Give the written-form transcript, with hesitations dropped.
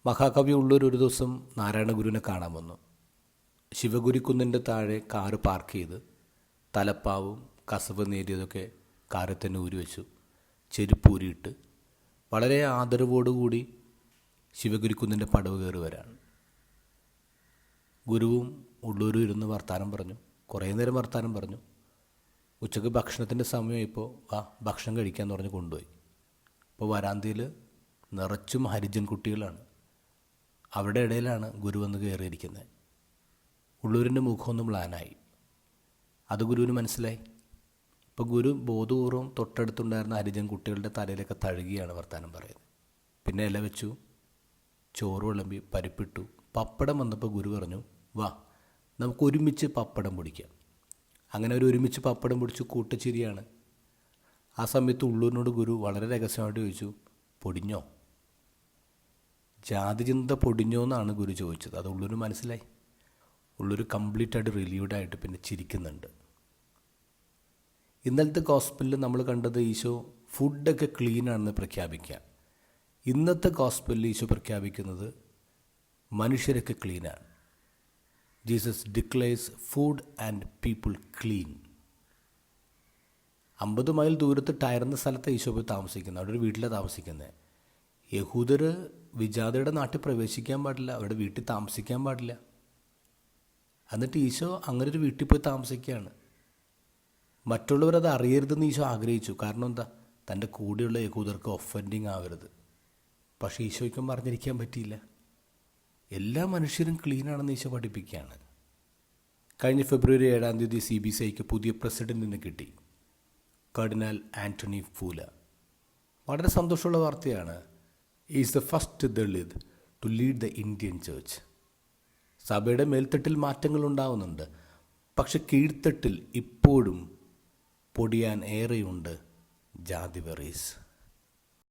മഹാകവി ഉള്ളൂർ ഒരു ദിവസം നാരായണഗുരുവിനെ കാണാൻ വന്നു. ശിവഗുരുക്കുന്നിൻ്റെ താഴെ കാറ് പാർക്ക് ചെയ്ത് തലപ്പാവും കസവ് നേരിയതൊക്കെ കാറിൽ തന്നെ ഊരി വെച്ചു. ചെരുപ്പൂരിയിട്ട് വളരെ ആദരവോടുകൂടി ശിവഗുരുക്കുന്നിൻ്റെ പടവ് കയറി വരാണ്. ഗുരുവും ഉള്ളൂരും ഇരുന്ന് വർത്താനം പറഞ്ഞു. കുറേ നേരം വർത്താനം പറഞ്ഞു. ഉച്ചയ്ക്ക് ഭക്ഷണത്തിൻ്റെ സമയമായപ്പോൾ ഭക്ഷണം കഴിക്കാമെന്ന് പറഞ്ഞ് കൊണ്ടുപോയി. ഇപ്പോൾ വരാന്തയിൽ നിറച്ചും ഹരിജൻ കുട്ടികളാണ്. അവരുടെ ഇടയിലാണ് ഗുരു വന്ന് കയറിയിരിക്കുന്നത്. ഉള്ളൂരിൻ്റെ മുഖമൊന്ന് മ്ലാനായി. അത് ഗുരുവിന് മനസ്സിലായി. ഇപ്പോൾ ഗുരു ബോധപൂർവം തൊട്ടടുത്തുണ്ടായിരുന്ന ഹരിജൻ കുട്ടികളുടെ തലയിലൊക്കെ തഴുകിയാണ് വർത്താനം പറയുന്നത്. പിന്നെ ഇല വെച്ചു, ചോറ് വിളമ്പി, പരിപ്പിട്ടു. പപ്പടം വന്നപ്പോൾ ഗുരു പറഞ്ഞു, വാ നമുക്ക് ഒരുമിച്ച് പപ്പടം പൊടിക്കാം. അങ്ങനെ അവർ ഒരുമിച്ച് പപ്പടം പൊടിച്ച് കൂട്ടച്ചിരിയാണ്. ആ സമയത്ത് ഉള്ളൂരിനോട് ഗുരു വളരെ രഹസ്യമായിട്ട് ചോദിച്ചു, പൊടിഞ്ഞോ? ജാതിചിന്ത പൊടിഞ്ഞോ എന്നാണ് ഗുരു ചോദിച്ചത്. അത് ഉള്ളൂര് മനസ്സിലായി. ഉള്ളൂര് കംപ്ലീറ്റായിട്ട് റിലീവ്ഡായിട്ട് പിന്നെ ചിരിക്കുന്നുണ്ട്. ഇന്നലത്തെ ഗോസ്പലിൽ നമ്മൾ കണ്ടത് ഈശോ ഫുഡൊക്കെ ക്ലീനാണെന്ന് പ്രഖ്യാപിക്കുക. ഇന്നത്തെ ഗോസ്പലിൽ ഈശോ പ്രഖ്യാപിക്കുന്നത് മനുഷ്യരൊക്കെ ക്ലീനാണ്. Jesus declares food and people clean. 50 mile ദൂരത്ത് ടയർന്ന സ്ഥലത്ത് ഈശോ പോയി താമസിക്കുന്നത്. അവിടെ ഒരു വീട്ടിലാണ് താമസിക്കുന്നത്. യഹൂദർ വിജാതയുടെ നാട്ടിൽ പ്രവേശിക്കാൻ പാടില്ല, അവരുടെ വീട്ടിൽ താമസിക്കാൻ പാടില്ല. എന്നിട്ട് ഈശോ അങ്ങനെ ഒരു വീട്ടിൽ പോയി താമസിക്കുകയാണ്. മറ്റുള്ളവരത് അറിയരുതെന്ന് ഈശോ ആഗ്രഹിച്ചു. കാരണം എന്താ? തൻ്റെ കൂടെയുള്ള യഹൂദർക്ക് ഒഫൻഡിങ് ആവരുത്. പക്ഷേ ഈശോയ്ക്കും പറഞ്ഞിരിക്കാൻ പറ്റിയില്ല. എല്ലാ മനുഷ്യരും ക്ലീനാണെന്ന് ഈശോ പഠിപ്പിക്കുകയാണ്. കഴിഞ്ഞ ഫെബ്രുവരി 7 CBCIക്ക് പുതിയ പ്രസിഡൻറ്റിനെ കിട്ടി, കർഡിനാൾ ആൻ്റണി ഫൂല. വളരെ സന്തോഷമുള്ള വാർത്തയാണ്. Is the first Dalit to lead the Indian church. സഭയുടെ മേൽത്തട്ടിൽ മാറ്റങ്ങൾ ഉണ്ടാവുന്നുണ്ട്, പക്ഷെ കീഴ്ത്തട്ടിൽ ഇപ്പോഴും പൊടിയാൻ ഏറെയുണ്ട് ജാതി വെറീസ്.